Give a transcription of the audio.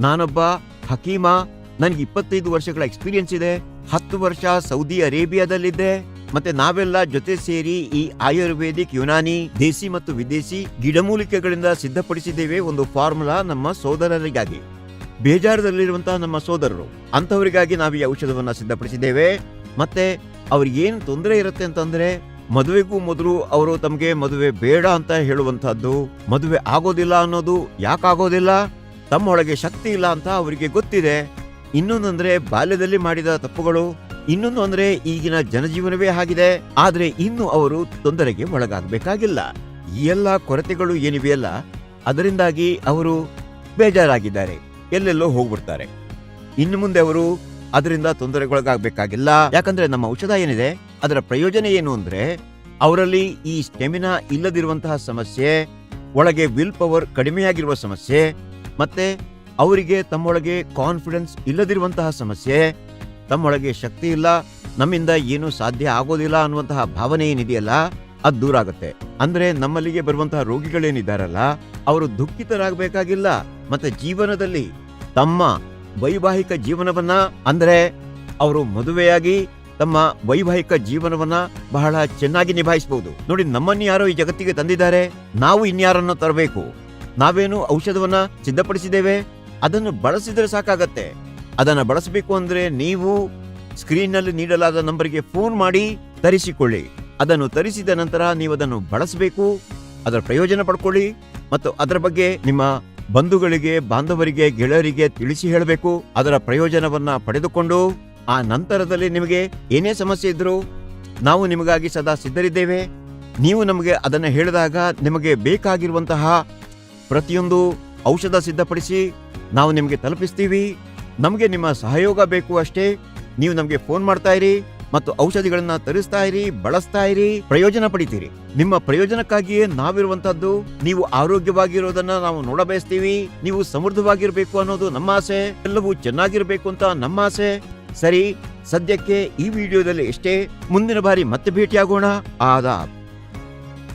ನಾನೊಬ್ಬ ಹಕೀಮ, ನನಗೆ 25 ವರ್ಷಗಳ ಎಕ್ಸ್ಪೀರಿಯನ್ಸ್ ಇದೆ. 10 ವರ್ಷ ಸೌದಿ ಅರೇಬಿಯಾದಲ್ಲಿದ್ದೆ. ಮತ್ತೆ ನಾವೆಲ್ಲ ಜೊತೆ ಸೇರಿ ಈ ಆಯುರ್ವೇದಿಕ್, ಯುನಾನಿ, ದೇಸಿ ಮತ್ತು ವಿದೇಶಿ ಗಿಡಮೂಲಿಕೆಗಳಿಂದ ಸಿದ್ಧಪಡಿಸಿದ್ದೇವೆ ಒಂದು ಫಾರ್ಮುಲಾ ನಮ್ಮ ಸೋದರರಿಗಾಗಿ, ಬೇಜಾರದಲ್ಲಿರುವಂತಹ ನಮ್ಮ ಸೋದರರು ಅಂತವರಿಗಾಗಿ ನಾವು ಈ ಔಷಧವನ್ನ ಸಿದ್ಧಪಡಿಸಿದ್ದೇವೆ. ಮತ್ತೆ ಅವ್ರಿಗೇನು ತೊಂದರೆ ಇರುತ್ತೆ ಅಂತಂದ್ರೆ, ಮದುವೆಗೂ ಮೊದಲು ಅವರು ತಮಗೆ ಮದುವೆ ಬೇಡ ಅಂತ ಹೇಳುವಂತಹದ್ದು, ಮದುವೆ ಆಗೋದಿಲ್ಲ ಅನ್ನೋದು. ಯಾಕಾಗೋದಿಲ್ಲ? ತಮ್ಮೊಳಗೆ ಶಕ್ತಿ ಇಲ್ಲ ಅಂತ ಅವರಿಗೆ ಗೊತ್ತಿದೆ. ಇನ್ನೊಂದಂದ್ರೆ ಬಾಲ್ಯದಲ್ಲಿ ಮಾಡಿದ ತಪ್ಪುಗಳು, ಇನ್ನೊಂದು ಅಂದ್ರೆ ಈಗಿನ ಜನಜೀವನವೇ ಆಗಿದೆ. ಆದ್ರೆ ಇನ್ನು ಅವರು ತೊಂದರೆಗೆ ಒಳಗಾಗಬೇಕಾಗಿಲ್ಲ. ಈ ಎಲ್ಲ ಕೊರತೆಗಳು ಏನಿವೆಯಲ್ಲ, ಅದರಿಂದಾಗಿ ಅವರು ಬೇಜಾರಾಗಿದ್ದಾರೆ, ಎಲ್ಲೆಲ್ಲೋ ಹೋಗ್ಬಿಡ್ತಾರೆ. ಇನ್ನು ಮುಂದೆ ಅವರು ಅದರಿಂದ ತೊಂದರೆಗೊಳಗಾಗಬೇಕಾಗಿಲ್ಲ. ಯಾಕಂದ್ರೆ ನಮ್ಮ ಔಷಧ ಏನಿದೆ ಅದರ ಪ್ರಯೋಜನ ಏನು ಅಂದ್ರೆ, ಅವರಲ್ಲಿ ಈ ಸ್ಟೆಮಿನಾ ಇಲ್ಲದಿರುವಂತಹ ಸಮಸ್ಯೆ, ಒಳಗೆ ವಿಲ್ ಪವರ್ ಕಡಿಮೆಯಾಗಿರುವ ಸಮಸ್ಯೆ, ಮತ್ತೆ ಅವರಿಗೆ ತಮ್ಮೊಳಗೆ ಕಾನ್ಫಿಡೆನ್ಸ್ ಇಲ್ಲದಿರುವಂತಹ ಸಮಸ್ಯೆ, ತಮ್ಮೊಳಗೆ ಶಕ್ತಿ ಇಲ್ಲ, ನಮ್ಮಿಂದ ಏನು ಸಾಧ್ಯ ಆಗೋದಿಲ್ಲ ಅನ್ನುವಂತಹ ಭಾವನೆ ಏನಿದೆಯಲ್ಲ, ಅದು ದೂರ ಆಗುತ್ತೆ. ಅಂದ್ರೆ ನಮ್ಮಲ್ಲಿಗೆ ಬರುವಂತಹ ರೋಗಿಗಳೇನಿದ್ದಾರಲ್ಲ, ಅವರು ದುಃಖಿತರಾಗಬೇಕಾಗಿಲ್ಲ. ಮತ್ತೆ ಜೀವನದಲ್ಲಿ ತಮ್ಮ ವೈವಾಹಿಕ ಜೀವನವನ್ನ, ಅಂದ್ರೆ ಅವರು ಮದುವೆಯಾಗಿ ತಮ್ಮ ವೈವಾಹಿಕ ಜೀವನವನ್ನ ಬಹಳ ಚೆನ್ನಾಗಿ ನಿಭಾಯಿಸಬಹುದು. ನೋಡಿ, ನಮ್ಮನ್ನು ಯಾರೋ ಈ ಜಗತ್ತಿಗೆ ತಂದಿದ್ದಾರೆ, ನಾವು ಇನ್ಯಾರನ್ನು ತರಬೇಕು. ನಾವೇನು ಔಷಧವನ್ನ ಸಿದ್ಧಪಡಿಸಿದ್ದೇವೆ, ಅದನ್ನು ಬಳಸಿದ್ರೆ ಸಾಕಾಗತ್ತೆ. ಅದನ್ನ ಬಳಸಬೇಕು ಅಂದ್ರೆ ನೀವು ಸ್ಕ್ರೀನ್ ನಲ್ಲಿ ನೀಡಲಾದ ನಂಬರ್ಗೆ ಫೋನ್ ಮಾಡಿ ತರಿಸಿಕೊಳ್ಳಿ. ಅದನ್ನು ತರಿಸಿದ ನಂತರ ನೀವು ಅದನ್ನು ಬಳಸಬೇಕು, ಅದರ ಪ್ರಯೋಜನ ಪಡ್ಕೊಳ್ಳಿ, ಮತ್ತು ಅದರ ಬಗ್ಗೆ ನಿಮ್ಮ ಬಂಧುಗಳಿಗೆ, ಬಾಂಧವರಿಗೆ, ಗೆಳೆಯರಿಗೆ ತಿಳಿಸಿ ಹೇಳಬೇಕು. ಅದರ ಪ್ರಯೋಜನವನ್ನ ಪಡೆದುಕೊಂಡು ಆ ನಂತರದಲ್ಲಿ ನಿಮಗೆ ಏನೇ ಸಮಸ್ಯೆ ಇದ್ರೂ ನಾವು ನಿಮಗಾಗಿ ಸದಾ ಸಿದ್ಧರಿದ್ದೇವೆ. ನೀವು ನಮಗೆ ಅದನ್ನು ಹೇಳಿದಾಗ ನಿಮಗೆ ಬೇಕಾಗಿರುವಂತಹ ಪ್ರತಿಯೊಂದು ಔಷಧ ಸಿದ್ಧಪಡಿಸಿ ನಾವು ನಿಮಗೆ ತಲುಪಿಸ್ತೀವಿ. ನಮಗೆ ನಿಮ್ಮ ಸಹಯೋಗ ಬೇಕು ಅಷ್ಟೇ. ನೀವು ನಮಗೆ ಫೋನ್ ಮಾಡ್ತಾ ಇರಿ ಮತ್ತು ಔಷಧಿಗಳನ್ನ ತರಿಸ್ತಾ ಇರಿ, ಬಳಸ್ತಾ ಇರಿ, ಪ್ರಯೋಜನ ಪಡಿತೀರಿ. ನಿಮ್ಮ ಪ್ರಯೋಜನಕ್ಕಾಗಿಯೇ ನಾವಿರುವಂತದ್ದು. ನೀವು ಆರೋಗ್ಯವಾಗಿರೋದನ್ನ ನಾವು ನೋಡ ಬಯಸ್ತೀವಿ. ನೀವು ಸಮೃದ್ಧವಾಗಿರ್ಬೇಕು ಅನ್ನೋದು ನಮ್ಮ ಆಸೆ. ಎಲ್ಲವೂ ಚೆನ್ನಾಗಿರ್ಬೇಕು ಅಂತ ನಮ್ಮ ಆಸೆ. ಸರಿ, ಸದ್ಯಕ್ಕೆ ಈ ವಿಡಿಯೋದಲ್ಲಿ ಎಷ್ಟೇ. ಮುಂದಿನ ಬಾರಿ ಮತ್ತೆ ಭೇಟಿಯಾಗೋಣ. ಆದಾಬ್.